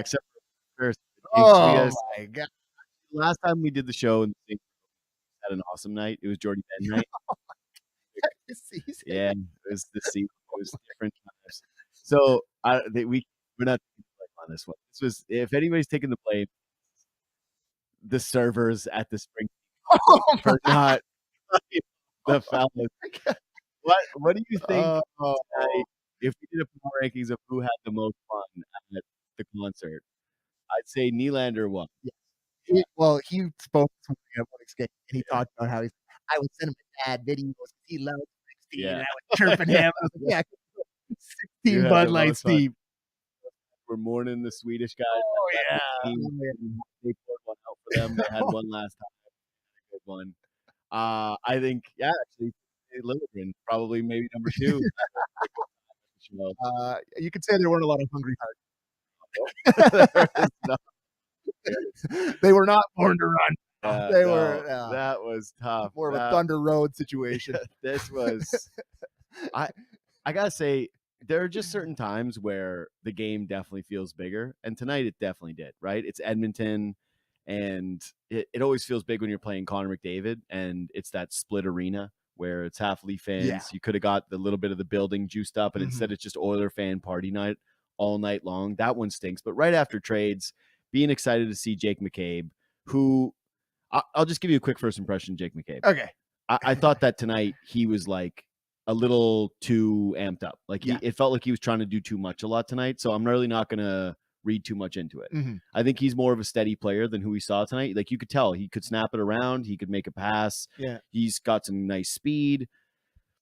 except for first. Oh my god! Last time we did the show and had an awesome night. It was Jordy Ben night. Yeah, it was the season. It was different times. So we're not taking the blame on this one. This was, if anybody's taking the blame, the servers at the spring for not the fellas. What do you think if we did a power rankings of who had the most fun at the concert? I'd say Nylander won. Yes. He spoke to me at one escape, and he talked about how I would send him a dad videos. He loved 16, and I was chirping him. I was like, 16 Bud Lights deep. We're mourning the Swedish guys. Oh, yeah. They poured one out for them. They had one last time. Good one. I think, actually, Lilligren, probably maybe number 2. You could say there weren't a lot of hungry hearts. They were not born to run. That was tough. More of a Thunder Road situation. This was. I gotta say, there are just certain times where the game definitely feels bigger, and tonight it definitely did. Right? It's Edmonton, and it always feels big when you're playing Connor McDavid, and it's that split arena where it's half Leaf fans. Yeah. You could have got the little bit of the building juiced up, and instead it's just Oiler fan party night all night long. That one stinks. But right after trades, being excited to see Jake McCabe, who I'll just give you a quick first impression, Jake McCabe. Okay. I thought that tonight he was like a little too amped up. Like it felt like he was trying to do too much a lot tonight. So I'm really not going to read too much into it. I think he's more of a steady player than who we saw tonight. Like you could tell he could snap it around. He could make a pass. Yeah. He's got some nice speed.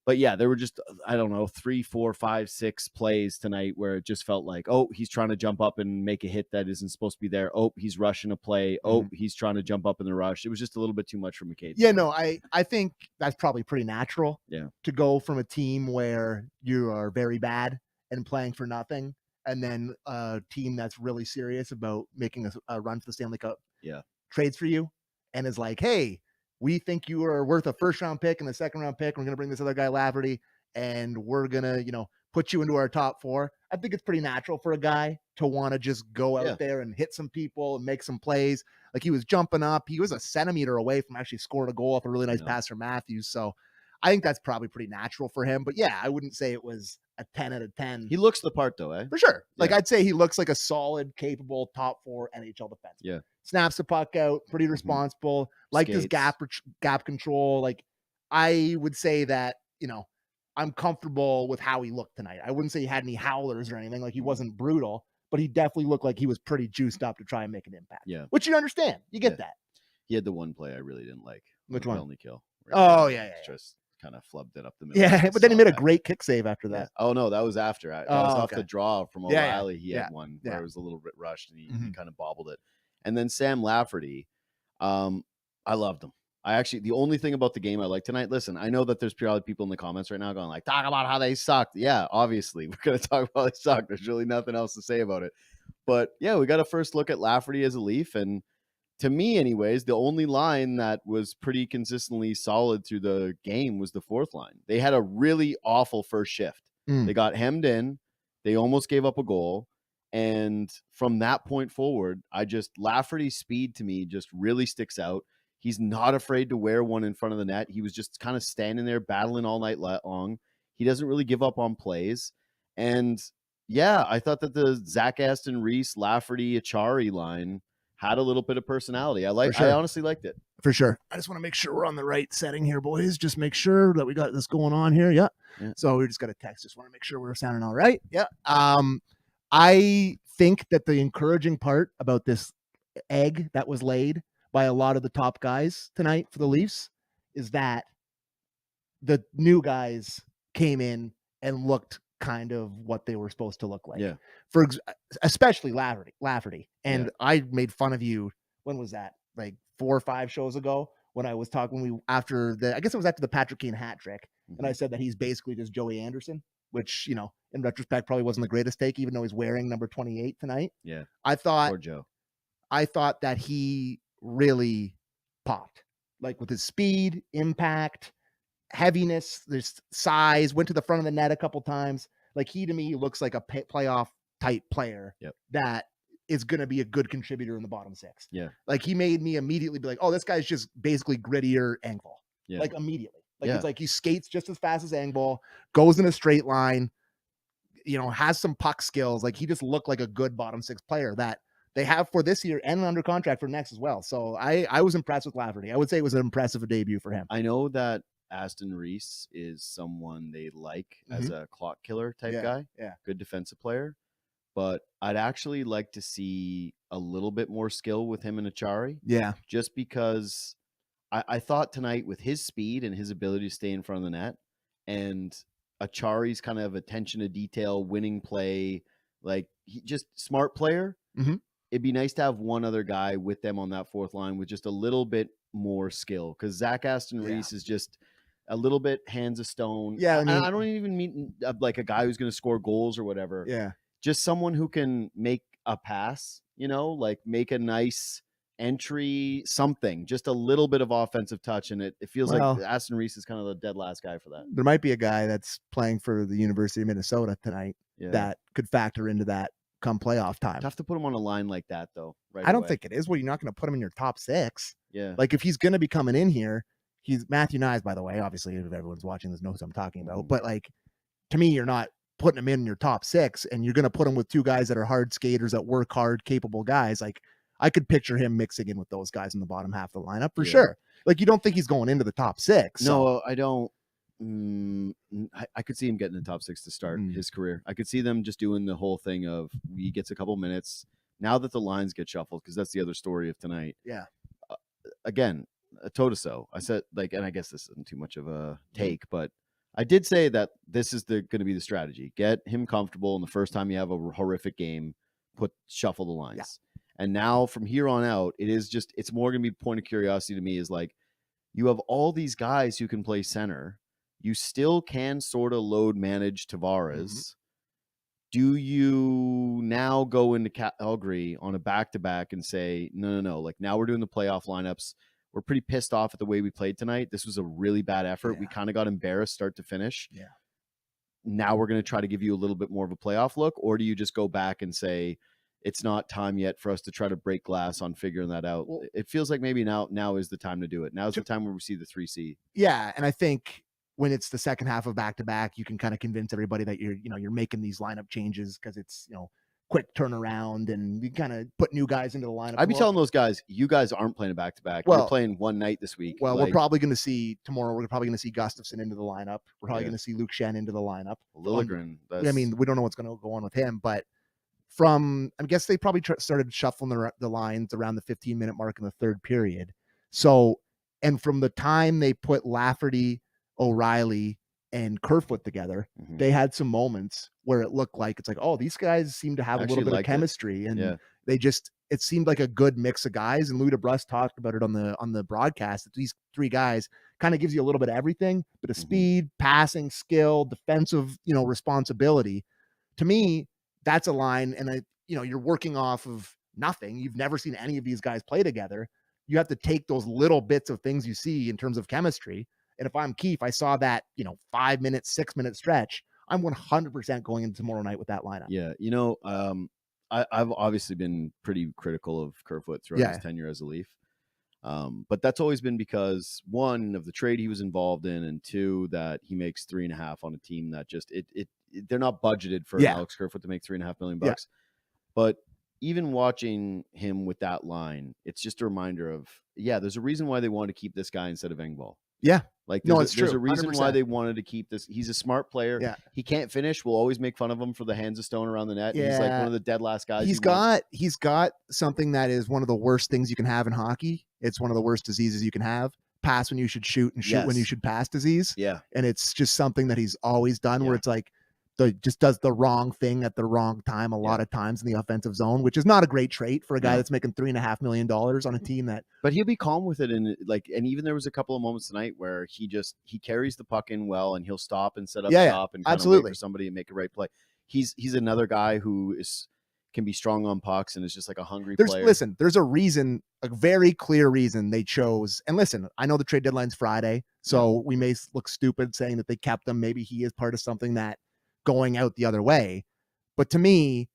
But yeah, there were just, I don't know, 3, 4, 5, 6 plays tonight where it just felt like, oh, he's trying to jump up and make a hit that isn't supposed to be there. Oh, he's rushing a play. Oh, he's trying to jump up in the rush. It was just a little bit too much for McCabe. Yeah, no, I think that's probably pretty natural. Yeah. To go from a team where you are very bad and playing for nothing, and then a team that's really serious about making a run for the Stanley Cup. Yeah. Trades for you and is like, hey, we think you are worth a first-round pick and a second-round pick. We're going to bring this other guy, Lafferty, and we're going to, put you into our top 4. I think it's pretty natural for a guy to want to just go out there and hit some people and make some plays. Like he was jumping up. He was a centimeter away from actually scoring a goal off a really nice pass from Matthews. So I think that's probably pretty natural for him. But yeah, I wouldn't say it was a 10 out of 10. He looks the part though, eh? For sure. Like I'd say he looks like a solid, capable top 4 NHL defenseman. Yeah. Snaps the puck out, pretty responsible, like his gap control. Like I would say that, I'm comfortable with how he looked tonight. I wouldn't say he had any howlers or anything. Like he wasn't brutal, but he definitely looked like he was pretty juiced up to try and make an impact. Yeah. Which you understand. You get that. He had the one play I really didn't like. Which one? Only kill. Just kind of flubbed it up the middle. Yeah, but then he made a great kick save after that. Yeah. Oh no, that was after. That was off the draw from O'Reilly. He had one where it was a little bit rushed and he kind of bobbled it. And then Sam Lafferty, I loved him. The only thing about the game I like tonight, listen, I know that there's probably people in the comments right now going like, talk about how they sucked. Yeah, obviously, we're going to talk about how they sucked. There's really nothing else to say about it. But yeah, we got a first look at Lafferty as a Leaf. And to me, anyways, the only line that was pretty consistently solid through the game was the fourth line. They had a really awful first shift. They got hemmed in. They almost gave up a goal. And from that point forward, Lafferty's speed to me just really sticks out. He's not afraid to wear one in front of the net. He was just kind of standing there battling all night long. He doesn't really give up on plays. And yeah, I thought that the Zach Aston Reese, Lafferty, Achari line had a little bit of personality. I honestly liked it. For sure. I just want to make sure we're on the right setting here, boys. Just make sure that we got this going on here. Yeah. So we just got a text. Just want to make sure we're sounding all right. Yeah. I think that the encouraging part about this egg that was laid by a lot of the top guys tonight for the Leafs is that the new guys came in and looked kind of what they were supposed to look like. Yeah. Especially Lafferty. And I made fun of you. When was that? Like 4 or 5 shows ago when I was talking after the Patrick Kane hat trick. And I said that he's basically just Joey Anderson, which, in retrospect probably wasn't the greatest take, even though he's wearing number 28 tonight. Yeah. Poor Joe. I thought that he really popped, like with his speed, impact, heaviness, there's size, went to the front of the net a couple times. Like he, to me, looks like a playoff type player that is going to be a good contributor in the bottom six. Yeah. Like he made me immediately be like, oh, this guy's just basically grittier Engvall. Yeah. Like immediately. Like it's like he skates just as fast as Engvall, goes in a straight line, has some puck skills. Like he just looked like a good bottom six player that they have for this year and under contract for next as well. So I was impressed with Lafferty. I would say it was an impressive debut for him. I know that Aston Reese is someone they like as a clock killer type guy. Yeah. Good defensive player. But I'd actually like to see a little bit more skill with him and Achari. Yeah. Just because I thought tonight with his speed and his ability to stay in front of the net and Achari's kind of attention to detail, winning play, like he just smart player. It'd be nice to have one other guy with them on that fourth line with just a little bit more skill because Zach Aston Reese is just a little bit hands of stone. Yeah. I don't even mean like a guy who's going to score goals or whatever. Yeah. Just someone who can make a pass, like make a nice entry, something, just a little bit of offensive touch. And it feels like Aston Reese is kind of the dead last guy for that. There might be a guy that's playing for the University of Minnesota tonight that could factor into that come playoff time. Tough to put him on a line like that, though. I don't think it is. Well, you're not going to put him in your top six. Yeah. Like if he's going to be coming in here, he's Matthew Nyes, by the way. Obviously, if everyone's watching this knows what I'm talking about. But like, to me, you're not putting him in your top six, and you're going to put him with two guys that are hard skaters, that work hard, capable guys. Like I could picture him mixing in with those guys in the bottom half of the lineup for sure. Like you don't think he's going into the top six? No, I don't. I could see him getting the top six to start his career. I could see them just doing the whole thing of he gets a couple minutes now that the lines get shuffled, because that's the other story of tonight. Yeah. Again, Totoso. I said and I guess this isn't too much of a take, but I did say that this is going to be the strategy. Get him comfortable, and the first time you have a horrific game, shuffle the lines. Yeah. And now from here on out, it's more going to be point of curiosity to me is like you have all these guys who can play center. You still can sort of load manage Tavares. Do you now go into Calgary on a back-to-back and say, no, like now we're doing the playoff lineups. We're pretty pissed off at the way we played tonight. This was a really bad effort. Yeah. We kind of got embarrassed start to finish. Yeah. Now we're going to try to give you a little bit more of a playoff look, or do you just go back and say, it's not time yet for us to try to break glass on figuring that out? Well, it feels like maybe now is the time to do it. Now is the time where we see the 3C. Yeah, and I think when it's the second half of back-to-back, you can kind of convince everybody that you're making these lineup changes because it's, quick turnaround and you kind of put new guys into the lineup. I'd be telling those guys, you guys aren't playing a back-to-back. Well, you're playing one night this week. Well, we're probably going to see tomorrow. We're probably going to see Gustafsson into the lineup. We're probably going to see Luke Shen into the lineup. Liljegren. I mean, we don't know what's going to go on with him, but I guess they probably started shuffling the lines around the 15-minute mark in the third period. So, and from the time they put Lafferty, O'Reilly, and Kerfoot together, they had some moments where it looked like it's like, oh, these guys seem to have a little bit of chemistry, and it seemed like a good mix of guys. And Louis DeBrusk talked about it on the broadcast that these three guys kind of gives you a little bit of everything, bit of speed, passing skill, defensive, responsibility. To me, that's a line, and you're working off of nothing. You've never seen any of these guys play together. You have to take those little bits of things you see in terms of chemistry. And if I'm Keefe, I saw that, 5 minute, 6 minute stretch. I'm 100% going into tomorrow night with that lineup. Yeah. I've obviously been pretty critical of Kerfoot throughout his tenure as a Leaf. But that's always been because one, of the trade he was involved in, and two, that he makes $3.5 on a team that just, they're not budgeted for Alex Kerfoot to make $3.5 million bucks. But even watching him with that line, it's just a reminder of, there's a reason why they wanted to keep this guy instead of Engvall. Yeah. Like there's a reason 100%. Why they wanted to keep this. He's a smart player. Yeah. He can't finish. We'll always make fun of him for the hands of stone around the net. Yeah. He's like one of the dead last guys. He's got something that is one of the worst things you can have in hockey. It's one of the worst diseases you can have. Pass when you should shoot and shoot when you should pass disease. Yeah. And it's just something that he's always done where it's like just does the wrong thing at the wrong time a lot of times in the offensive zone, which is not a great trait for a guy that's making $3.5 million on a team that. But he'll be calm with it, and even there was a couple of moments tonight where he carries the puck in well, and he'll stop and set up shop and kind of wait for somebody to make a right play. He's another guy who can be strong on pucks and is just like a hungry player. Listen, there's a reason, a very clear reason they chose. And listen, I know the trade deadline's Friday, so we may look stupid saying that they kept him. Maybe he is part of something that going out the other way. But to me,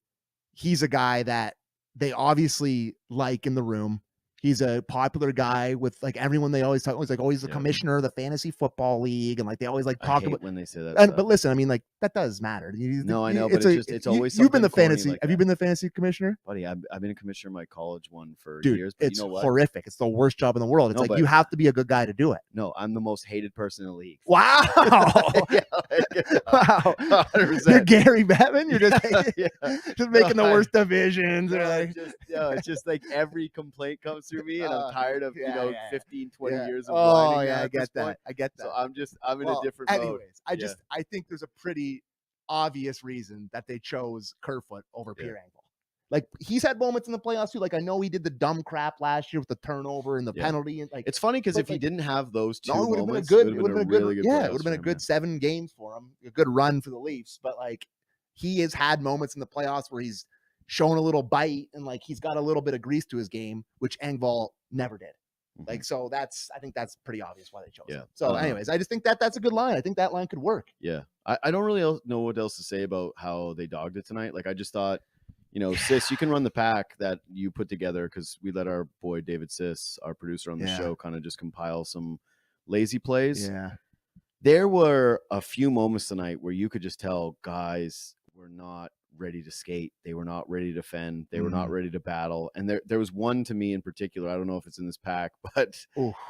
he's a guy that they obviously like in the room. He's a popular guy with like everyone. They always talk. He's the commissioner of the fantasy football league, and like they always like talk about when they say that. But listen, I mean, like that does matter. I know, but it's always you've been the corny fantasy. like have you been the fantasy commissioner, buddy? I've been a commissioner of my college one for Dude, years. But it's you know what? horrific. It's the worst job in the world. It's like you have to be a good guy to do it. No, I'm the most hated person in the league. Wow. Wow. 100%. You're Gary Bettman. You're just just making the worst divisions. It's just like every complaint comes through me, and I'm tired of 15, 20 years of grinding. I get that. I get that. So I'm in a different mode. Anyways, I think there's a pretty obvious reason that they chose Kerfoot over Pierre Engvall. Like he's had moments in the playoffs too. Like I know he did the dumb crap last year with the turnover and the penalty. And like it's funny because if he didn't have those two moments, it would have been a good. It would have been a good 7 games for him. A good run for the Leafs. But like he has had moments in the playoffs where he's shown a little bite and like he's got a little bit of grease to his game, which Engvall never did. Like so I think that's pretty obvious why they chose him. So anyways, I just think that's a good line. I think that line could work. Yeah. I don't really know what else to say about how they dogged it tonight. Like I just thought, Sis, you can run the pack that you put together because we let our boy David Sis, our producer on the show, kind of just compile some lazy plays. Yeah. There were a few moments tonight where you could just tell guys were not ready to skate. They were not ready to defend. They were not ready to battle. And there was one to me in particular. I don't know if it's in this pack, but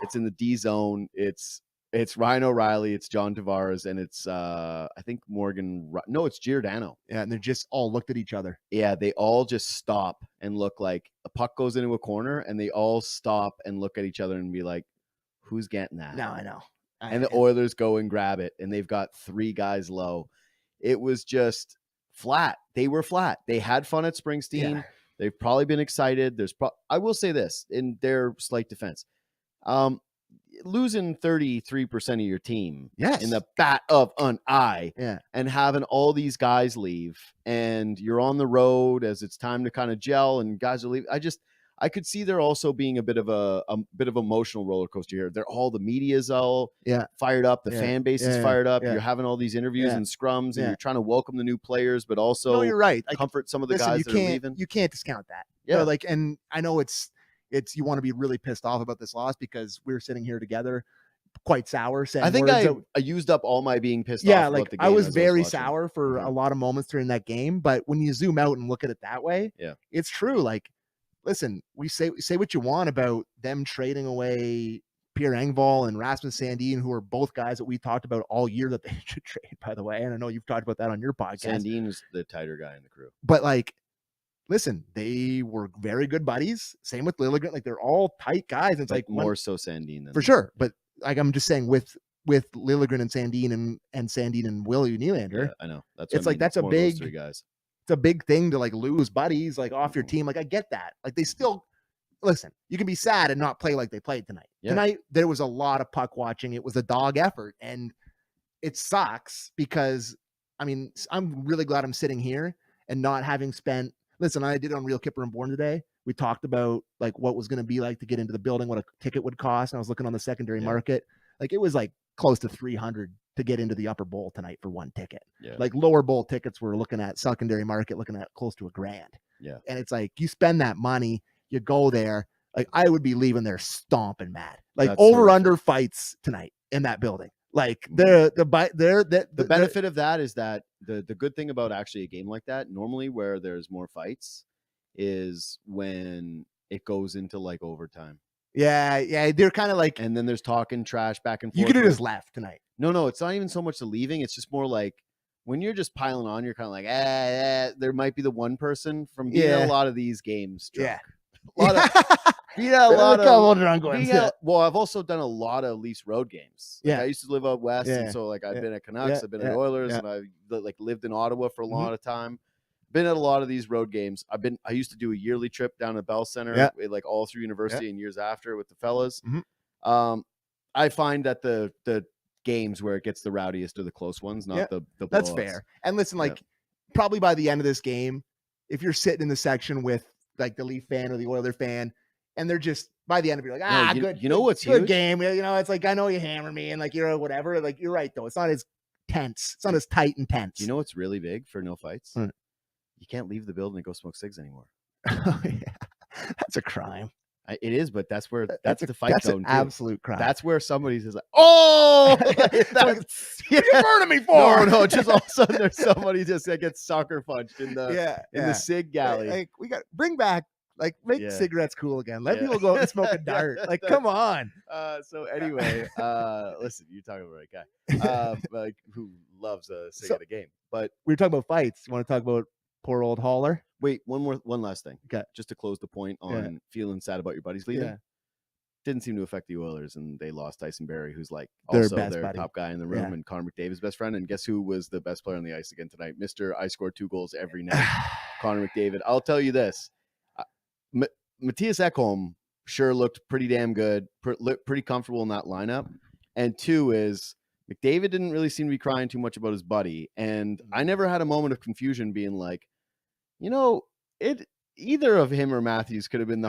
it's in the D zone. It's Ryan O'Reilly, it's John Tavares, and it's I think it's Giordano. Yeah, and they just all looked at each other. Yeah, they all just stop and look like a puck goes into a corner, and they all stop and look at each other and be like, "Who's getting that?" No, I know. And the Oilers go and grab it, and they've got 3 guys low. It was just flat. They were flat. They had fun at Springsteen. Yeah. They've probably been excited. I will say this in their slight defense. Losing 33% of your team in the bat of an eye and having all these guys leave and you're on the road as it's time to kind of gel and guys are leaving. I could see there also being a bit of emotional roller coaster here. The media's all fired up. The fan base is fired up. You're having all these interviews and scrums and you're trying to welcome the new players, but also you're right. Comfort some of the guys that are leaving. You can't discount that. Yeah. And I know it's you want to be really pissed off about this loss because we're sitting here together quite sour. I think I used up all my being pissed off about the game. I was very sour for a lot of moments during that game, but when you zoom out and look at it that way, it's true. Like, listen, we say what you want about them trading away Pierre Engvall and Rasmus Sandin, who are both guys that we talked about all year that they should trade, by the way. And I know you've talked about that on your podcast. Sandin is the tighter guy in the crew. But like, listen, they were very good buddies. Same with Liljegren. Like they're all tight guys. It's like more so Sandin than for sure. But like I'm just saying with Liljegren and Sandin and Sandin and Willie Nylander. Yeah, I know. That's a big 3 guys. It's a big thing to like lose buddies like off your team. Like I get that. Like they still listen. You can be sad and not play like they played tonight. Yeah. Tonight there was a lot of puck watching. It was a dog effort, and it sucks because I mean I'm really glad I'm sitting here and not having spent. Listen, I did on Real Kipper and Born today. We talked about like what was going to be like to get into the building, what a ticket would cost. And I was looking on the secondary market. Like it was like close to $300 to get into the upper bowl tonight for 1 ticket. Yeah. Like lower bowl tickets we're looking at secondary market, looking at close to $1,000. Yeah. And it's like you spend that money, you go there. Like I would be leaving there stomping mad. Like over-under fights tonight in that building. Like the benefit of that is that the good thing about actually a game like that, normally where there's more fights, is when it goes into like overtime. Yeah, they're kind of like, and then there's talking trash back and forth. You could have just left tonight. No, it's not even so much the leaving. It's just more like when you're just piling on, you're kind of like, there might be the one person from being a lot of these games drunk. Well, I've also done a lot of Leafs road games. Like, I used to live out west, and so like I've been at Canucks, I've been at Oilers, and I've like lived in Ottawa for a lot of time. Been at a lot of these road games. I used to do a yearly trip down to Bell Center, like all through university and years after with the fellas. I find that the games where it gets the rowdiest are the close ones, not the That's blowouts. fair. And listen, like probably by the end of this game, if you're sitting in the section with like the Leaf fan or the Oiler fan, and they're just by the end of it, like, good. You know what's good huge? Game. You know, it's like I know you hammered me, and like you're whatever. Like you're right though. It's not as tense. It's not as tight and tense. You know what's really big for no fights? You can't leave the building and go smoke cigs anymore. Oh, yeah. That's a crime. It is, but that's where that's the fight that's zone. An absolute crime. That's where somebody says, like, "Oh, you're burning me for." No, just all of a sudden there's somebody just that gets sucker punched in the cig galley. Like we got bring back. Like, make cigarettes cool again. Let people go out and smoke a dart. Like, come on. So anyway, listen, you're talking about the right guy, like who loves a cig at a game. But we were talking about fights. You want to talk about poor old Haller? Wait, one last thing. Okay. Just to close the point on feeling sad about your buddies leaving. Yeah. Didn't seem to affect the Oilers, and they lost Tyson Barrie, who's like also their top guy in the room, and Connor McDavid's best friend. And guess who was the best player on the ice again tonight? Mr. I scored 2 goals every night. Connor McDavid. I'll tell you this. Matthias Ekholm sure looked pretty damn good, pretty comfortable in that lineup. And 2 is McDavid didn't really seem to be crying too much about his buddy. And I never had a moment of confusion being like, either of him or Matthews could have been the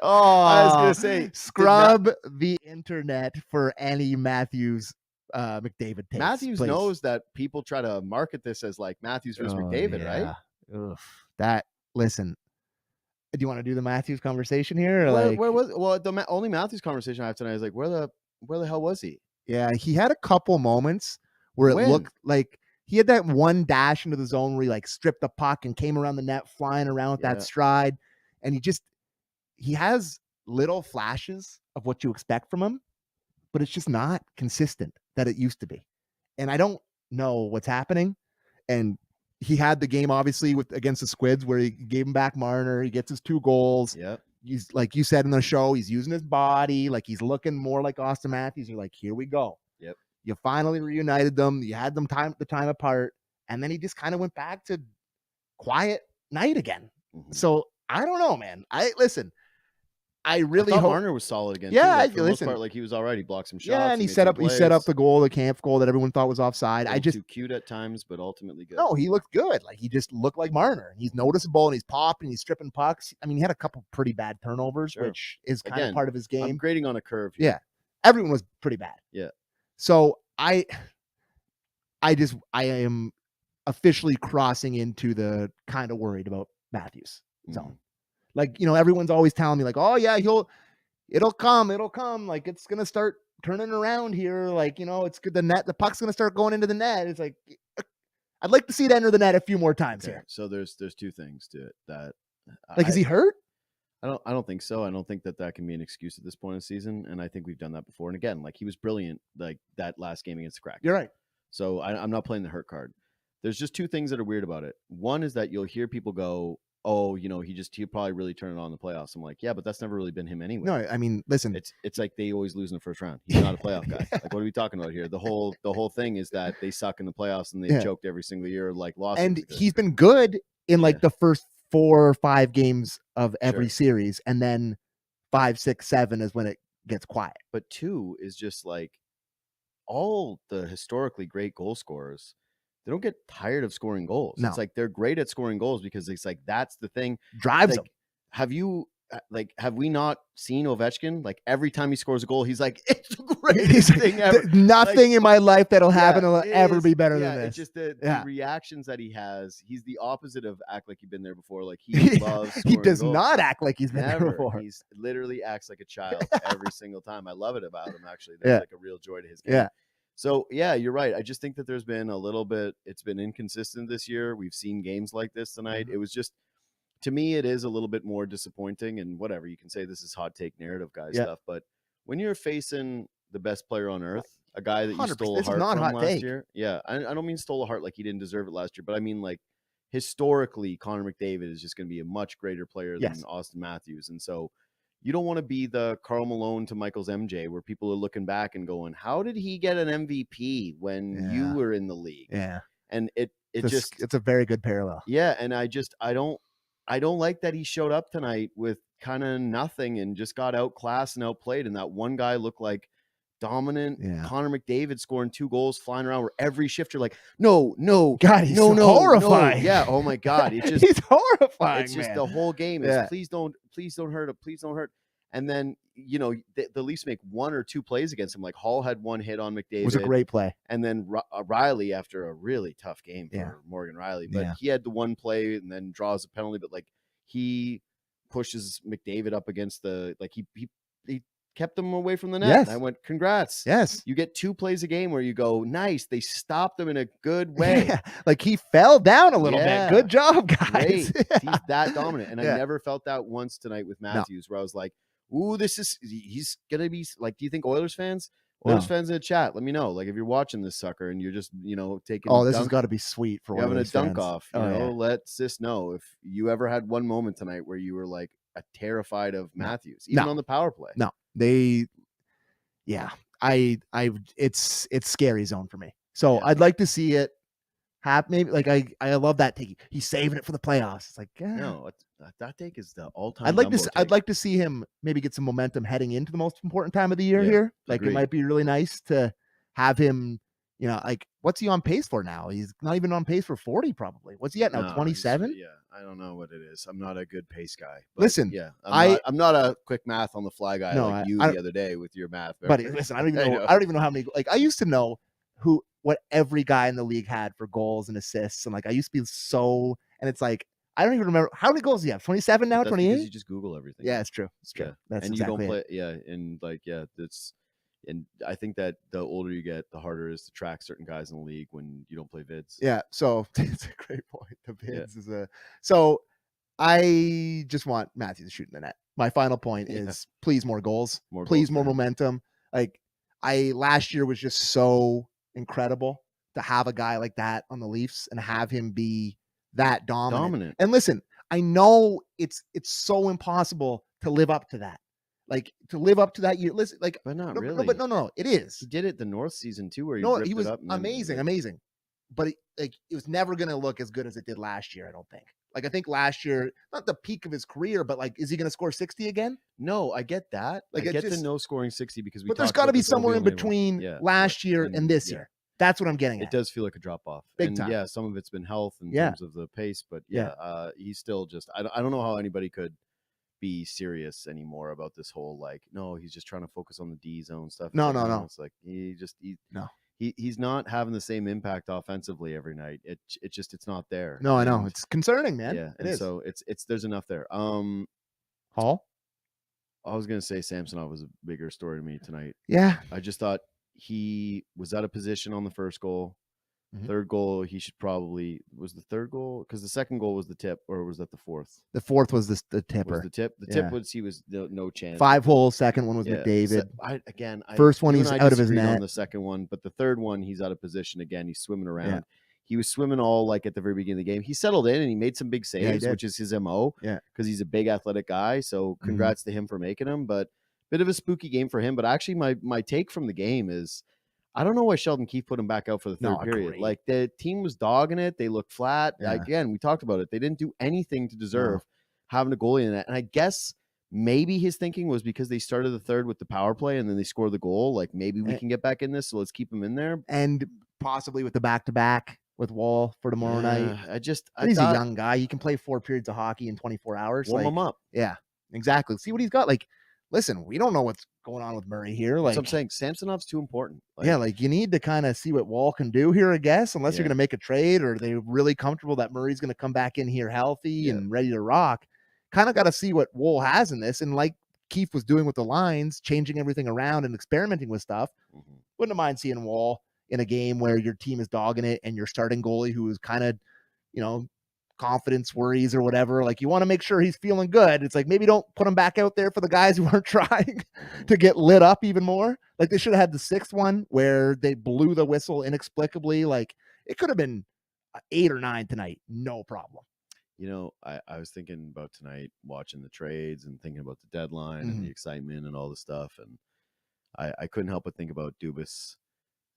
I was going to say, scrub the internet for any Matthews McDavid takes. Matthews knows that people try to market this as like Matthews versus McDavid, right? Ugh. Listen, do you want to do the Matthews conversation here? Or where was the only Matthews conversation I have tonight is like, where the hell was he? Yeah, he had a couple moments where it looked like he had that one dash into the zone where he like stripped the puck and came around the net flying around with that stride. And he has little flashes of what you expect from him, but it's just not consistent that it used to be. And I don't know what's happening. And he had the game obviously against the Squids where he gave him back Marner. He gets his 2 goals. Yep. He's like you said in the show, he's using his body. Like he's looking more like Austin Matthews. You're like, here we go. Yep. You finally reunited them. You had them the time apart. And then he just kind of went back to quiet night again. Mm-hmm. So I don't know, man. I really hope Marner was solid again. Yeah, too. For the most part, like he was already blocked some shots. Yeah, and he set up the goal, the Kampf goal that everyone thought was offside. Too cute at times, but ultimately good. No, he looked good. Like he just looked like Marner. He's noticeable and he's popping, he's stripping pucks. I mean, he had a couple pretty bad turnovers, which is kind of part of his game. I'm grading on a curve here. Yeah, everyone was pretty bad. Yeah. So I am officially crossing into the kind of worried about Matthews zone. Like, everyone's always telling me like, oh yeah, it'll come. Like it's going to start turning around here. Like, it's good. The puck's going to start going into the net. It's like, I'd like to see it enter the net a few more times here. So there's 2 things to it that is he hurt? I don't think so. I don't think that can be an excuse at this point in the season. And I think we've done that before. And again, like he was brilliant, like that last game against the Kraken. You're right. So I'm not playing the hurt card. There's just 2 things that are weird about it. One is that you'll hear people go, oh, he'll probably really turn it on in the playoffs. I'm like, yeah, but that's never really been him anyway. No, I mean, listen, it's like they always lose in the first round. He's not a playoff guy. Like, what are we talking about here? The whole thing is that they suck in the playoffs and they choked every single year, like lost. And he's been good in like the first 4 or 5 games of every series, and then 5, 6, 7 is when it gets quiet. But 2 is just like all the historically great goal scorers. They don't get tired of scoring goals. No. It's like they're great at scoring goals because it's like that's the thing drives them. Have we not seen Ovechkin? Like every time he scores a goal, he's like, it's the greatest thing ever. Nothing in my life that'll happen will ever be better than this. It's just the reactions that he has. He's the opposite of act like you've been there before. Like he loves scoring He does goals. Not act like he's been there before. He's literally acts like a child every single time. I love it about him, actually. There's like a real joy to his game. Yeah. So, yeah, you're right. I just think that there's been a little bit, it's been inconsistent this year. We've seen games like this tonight. Mm-hmm. It was just, to me, it is a little bit more disappointing, and whatever, you can say this is hot take narrative guy stuff, but when you're facing the best player on earth, a guy that you stole a heart from last year. Yeah, I don't mean stole a heart like he didn't deserve it last year, but I mean like historically, Connor McDavid is just going to be a much greater player than Austin Matthews. And so you don't want to be the Karl Malone to Michael's MJ where people are looking back and going, how did he get an MVP when you were in the league? Yeah. And it's a very good parallel. Yeah. And I don't like that he showed up tonight with kind of nothing and just got outclassed and outplayed. And that one guy looked like dominant Connor McDavid scoring 2 goals, flying around where every shift you're like, no, God, he's horrifying. No. Yeah. Oh my God. It just, he's horrifying. It's just the whole game is please don't hurt him. Please don't hurt. And then, the Leafs make 1 or 2 plays against him. Like Hall had 1 hit on McDavid. It was a great play. And then Riley, after a really tough game for Morgan Riley, but he had the 1 play and then draws a penalty. But like he pushes McDavid up against he kept them away from the net. Yes. I went, congrats. Yes. You get 2 plays a game where you go, nice. They stopped them in a good way. Yeah. Like he fell down a little bit. Good job, guys. He's that dominant. And I never felt that once tonight with Matthews, where I was like, ooh, he's going to be like, do you think Oilers fans in the chat, let me know. Like if you're watching this sucker and you're just, taking. Oh, this has got to be sweet for having a dunk fans. off. Let Sis know if you ever had one moment tonight where you were like terrified of Matthews, even on the power play. No. It's scary zone for me. So I'd like to see it happen. Maybe like I love that take. He's saving it for the playoffs. It's like, no, that take is the all-time. I'd like to see him maybe get some momentum heading into the most important time of the year here. Like It might be really nice to have him, like what's he on pace for now? He's not even on pace for 40 probably. What's he at now? 27? Yeah, I don't know what it is. I'm not a good pace guy. Listen, I'm not a quick math on the fly guy like you the other day with your math. But listen, I don't even know how many. Like I used to know what every guy in the league had for goals and assists, and like I used to be and it's like I don't even remember how many goals do you have. 27 now, 28. Because you just Google everything. Yeah, it's true. It's true. Yeah. That's and exactly you don't play. And like that's. And I think that the older you get, the harder it is to track certain guys in the league when you don't play vids. Yeah, so it's a great point. The vids is so I just want Matthews to shoot in the net. My final point is please more goals. More momentum. Like last year was just so incredible to have a guy like that on the Leafs and have him be that dominant. And listen, I know it's so impossible to live up to that. Like to live up to that year, listen, like, but not really. No, it is. He did it the North season too, where he was amazing. But it was never going to look as good as it did last year. I don't think. Like I think last year, not the peak of his career, but like, is he going to score 60 again? No, I get that. Like I get the no scoring 60 because but there's got to be somewhere in between last year and this year. That's what I'm getting at. It does feel like a drop off. Big time. Yeah, some of it's been health in terms of the pace, but he's still just. I don't know how anybody could be serious anymore about this whole like no he's just trying to focus on the D zone stuff. No. It's like he's not having the same impact offensively every night. It's not there. No, I know it's concerning, man. Yeah, it is. So it's there's enough there. Hall. I was gonna say Samsonov was a bigger story to me tonight. Yeah, I just thought he was out of position on the first goal. Mm-hmm. Third goal, he should probably was the third goal because the second goal was the tip, or was that the fourth? The fourth was the tipper. Was the tip? The tip was he was no chance. 5-hole. Second one was McDavid. So, first one he's out of his net. On the second one, but the third one he's out of position again. He's swimming around. Yeah. He was swimming all like at the very beginning of the game. He settled in and he made some big saves, which is his MO. Yeah, because he's a big athletic guy. So congrats to him for making them. But bit of a spooky game for him. But actually, my take from the game is, I don't know why Sheldon Keefe put him back out for the third period. Great. Like the team was dogging it. They looked flat. Yeah. Again, we talked about it. They didn't do anything to deserve having a goalie in that. And I guess maybe his thinking was because they started the third with the power play and then they scored the goal. Like maybe we can get back in this. So let's keep him in there. And possibly with the back-to-back with Wall for tomorrow night. He's a young guy. He can play 4 periods of hockey in 24 hours. Warm him up. Yeah, exactly. See what he's got. Like, listen, we don't know what's going on with Murray here. Like, so I'm saying Samsonov's too important. Like you need to kind of see what Wall can do here, I guess, unless you're going to make a trade or they're really comfortable that Murray's going to come back in here healthy and ready to rock. Kind of got to see what Wall has in this. And like Keefe was doing with the lines, changing everything around and experimenting with stuff. Wouldn't mind seeing Wall in a game where your team is dogging it and your starting goalie who is kind of, confidence worries or whatever. Like you want to make sure he's feeling good. It's like, maybe don't put him back out there for the guys who aren't trying to get lit up even more. Like they should have had the 6th one where they blew the whistle inexplicably. Like it could have been 8 or 9 tonight. No problem. I was thinking about tonight, watching the trades and thinking about the deadline and the excitement and all the stuff. And I couldn't help but think about Dubas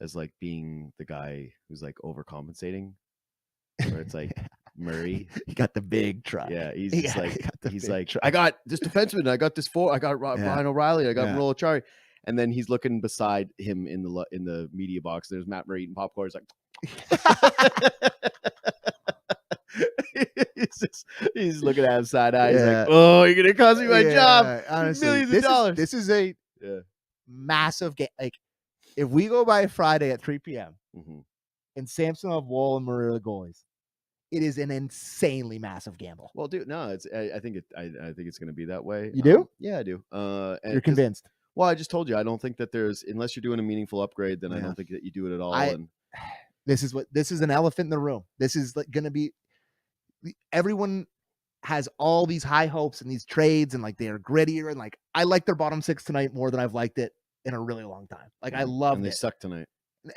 as like being the guy who's like overcompensating, where it's like, Murray, he got the big truck. Yeah, he's like, truck. I got this defenseman, I got this I got Ryan O'Reilly, I got Rolachari, and then he's looking beside him in the media box. There's Matt Murray eating popcorn. He's like, he's looking at him side eye. He's like, "Oh, you're gonna cost me my job, honestly, millions of dollars." This is a massive game. Like, if we go by Friday at 3 p.m. and Samsonov, Wall, and Murray are the goalies, it is an insanely massive gamble. Well, dude, no, it's. I think it's going to be that way. You do? Yeah, I do. You're convinced? Well, I just told you, I don't think that there's, unless you're doing a meaningful upgrade, then I don't think that you do it at all. This is an elephant in the room. This is going to be. Everyone has all these high hopes and these trades, and like they are grittier, and like I like their bottom six tonight more than I've liked it in a really long time. Like I loved it. And they sucked tonight.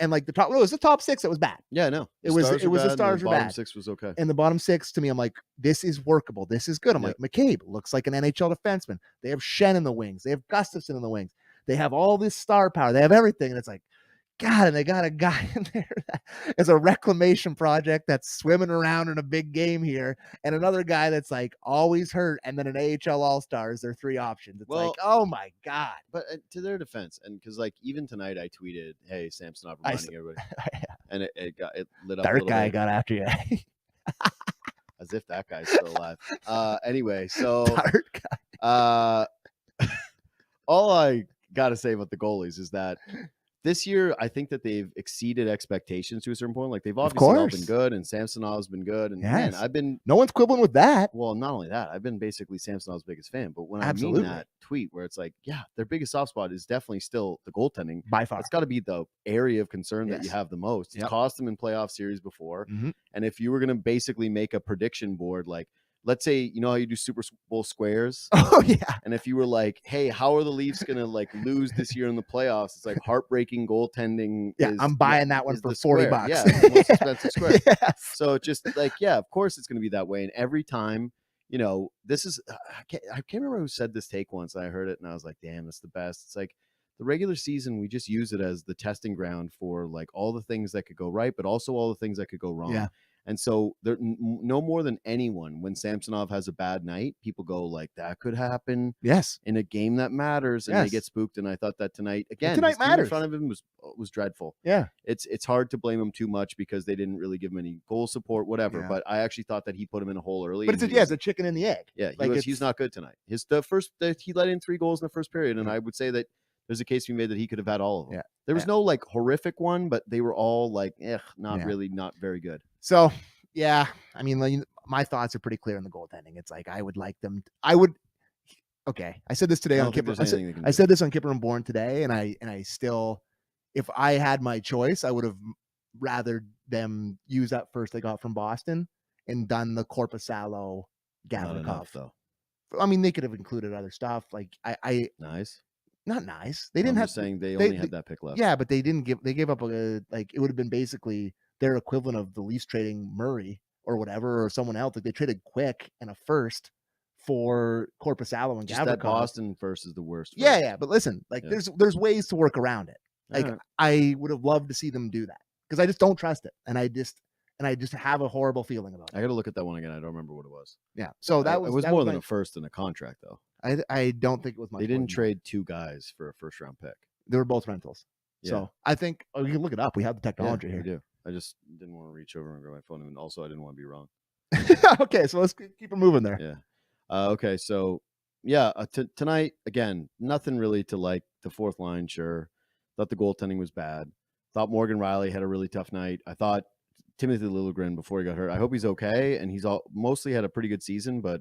And like it was the top six that was bad. Yeah, no, it was the stars were bad. Bottom six was okay. And the bottom six, to me, I'm like, this is workable. This is good. I'm like, McCabe looks like an NHL defenseman. They have Shen in the wings. They have Gustafsson in the wings. They have all this star power. They have everything. And it's like, God, and they got a guy in there that is a reclamation project that's swimming around in a big game here, and another guy that's like always hurt, and then an AHL All-Stars. They're three options. It's like, oh my God. But to their defense, and because like even tonight I tweeted, "Hey, Samsonov reminding everybody," and it lit up. Dark guy got after you. As if that guy's still alive. Anyway, so Dark guy. All I gotta say about the goalies is that this year, I think that they've exceeded expectations to a certain point. Like they've obviously all been good, and Samsonov's been good. And man, no one's quibbling with that. Well, not only that, I've been basically Samsonov's biggest fan. But when I mean that tweet where it's like, yeah, their biggest soft spot is definitely still the goaltending. By far. It's got to be the area of concern that you have the most. It's cost them in playoff series before. And if you were going to basically make a prediction board, like, let's say, you know how you do Super Bowl squares? Oh, yeah. And if you were like, hey, how are the Leafs going to like lose this year in the playoffs? It's like heartbreaking goaltending. Yeah, I'm buying that one for $40. Yeah, it's the most expensive square. So just like, yeah, of course it's going to be that way. And every time, you know, this is, I can't remember who said this take once. I heard it and I was like, damn, that's the best. It's like the regular season, we just use it as the testing ground for like all the things that could go right, but also all the things that could go wrong. Yeah. And so there, no more than anyone, when Samsonov has a bad night, people go like, that could happen. Yes. In a game that matters, and they get spooked. And I thought that tonight, again, tonight matters. In front of him was dreadful. Yeah. It's hard to blame him too much because they didn't really give him any goal support, whatever. Yeah. But I actually thought that he put him in a hole early. But it's a chicken and the egg. Yeah. He's not good tonight. He let in 3 goals in the first period. And I would say that there's a case to be made that he could have had all of them. Yeah. There was no like horrific one, but they were all like, not very good. So, yeah, I mean, my thoughts are pretty clear on the goaltending. It's like I said this today on Kipper. I said this on Kipper and Bourne today, and I still, if I had my choice, I would have rather them use that first they got from Boston and done the Korpisalo Gavrikov. Though. I mean, they could have included other stuff. Like nice. Not nice. They didn't have saying they only had that pick left. Yeah, but they gave up it would have been basically their equivalent of the Leafs trading Murray or whatever, or someone else. Like they traded Quick and a first for Korpisalo and Gavrikov. That Boston first is the worst. Yeah. But listen, there's ways to work around it. Like I would have loved to see them do that because I just don't trust it, and I just have a horrible feeling about it. I got to look at that one again. I don't remember what it was. Yeah, so it was more than a first and a contract though. I don't think it was much. They didn't trade 2 guys for a first round pick. They were both rentals. Yeah. So I think you can look it up. We have the technology here. We do. I just didn't want to reach over and grab my phone, and also I didn't want to be wrong. Okay, so let's keep it moving there. Yeah. Okay, so yeah, tonight again, nothing really to like. The fourth line, sure. Thought the goaltending was bad. Thought Morgan Rielly had a really tough night. I thought Timothy Liljegren before he got hurt. I hope he's okay, and he's mostly had a pretty good season, but.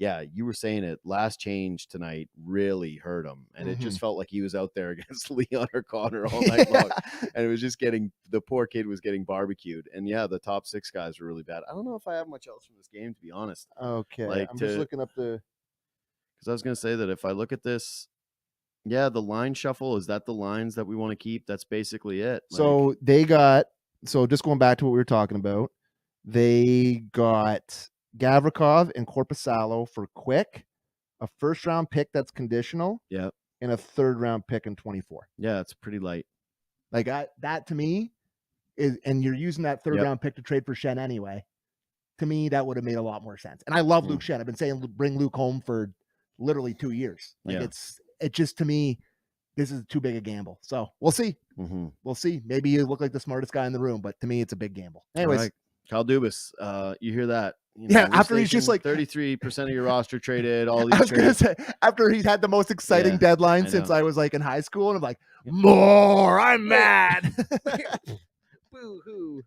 Yeah, you were saying it. Last change tonight really hurt him, and it just felt like he was out there against Leon O'Connor all night long, and it was just the poor kid was getting barbecued. And yeah, the top 6 guys were really bad. I don't know if I have much else from this game, to be honest. Okay, I'm just looking up because I was going to say that if I look at this, the line shuffle, is that the lines that we want to keep? That's basically it. So just going back to what we were talking about, they got Gavrikov and Korpisalo for Quick, a first round pick that's conditional, and a third round pick in 24. Yeah, it's pretty light. Like that to me is, and you're using that third round pick to trade for Shen anyway. To me, that would have made a lot more sense. And I love Luke Shen. I've been saying bring Luke home for literally 2 years. It just to me, this is too big a gamble. So we'll see. We'll see. Maybe you look like the smartest guy in the room, but to me, it's a big gamble. Anyways. Kyle Dubas, you hear that? After he's just like 33% of your roster traded, all these I was gonna say, after he's had the most exciting deadline since I was like in high school, and I'm like, more, I'm mad. Boo-hoo.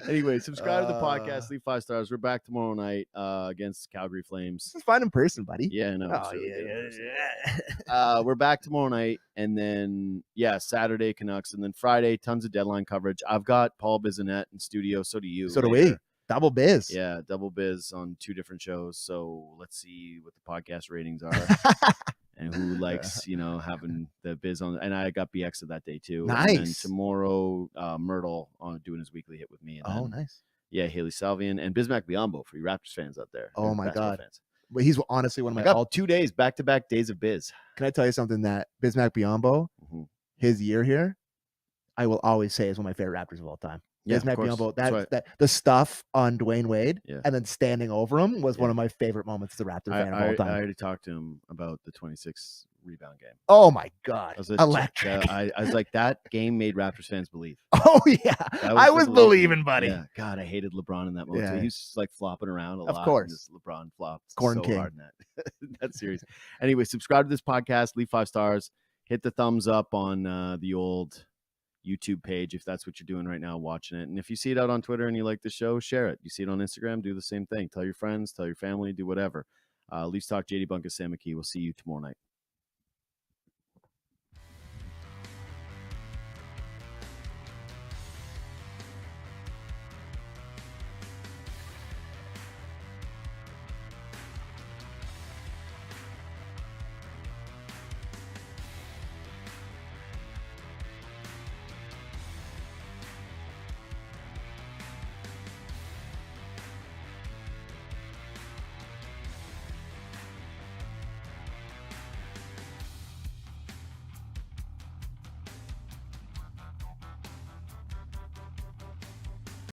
Anyway, subscribe to the podcast, leave 5 stars. We're back tomorrow night against Calgary Flames. This is fun in person, buddy. Yeah, no. Oh, yeah. We're back tomorrow night, and then Saturday Canucks, and then Friday tons of deadline coverage. I've got Paul Bissonnette in studio. So do you. So do we. Double biz. Yeah, double biz on 2 different shows. So let's see what the podcast ratings are. And who likes, having the biz on. And I got BX that day too. Nice. And tomorrow, Myrtle on doing his weekly hit with me. And nice. Yeah, Haley Salvian and Bismack Biombo for you Raptors fans out there. Oh my God. Fans. But he's honestly one of my. I got 2 days, back-to-back days of biz. Can I tell you something that Bismack Biombo, his year here, I will always say is one of my favorite Raptors of all time. Yeah, Bismack Biombo, that the stuff on Dwayne Wade and then standing over him was one of my favorite moments as a Raptor fan of all time. I already talked to him about the 26 rebound game. Oh my God. Electric. I was like, that game made Raptors fans believe. Oh yeah. I was believing, buddy. Yeah. God, I hated LeBron in that moment. So he was just like flopping around a lot. Of course. This LeBron flopped Corn so King. hard in that series. Anyway, subscribe to this podcast, leave 5 stars, hit the thumbs up on the old YouTube page if that's what you're doing right now, watching it. And if you see it out on Twitter and you like the show, share it. You see it on Instagram, do the same thing. Tell your friends, tell your family, do whatever. Leafs Talk, JD Bunkis, Sam McKee. We'll see you tomorrow night.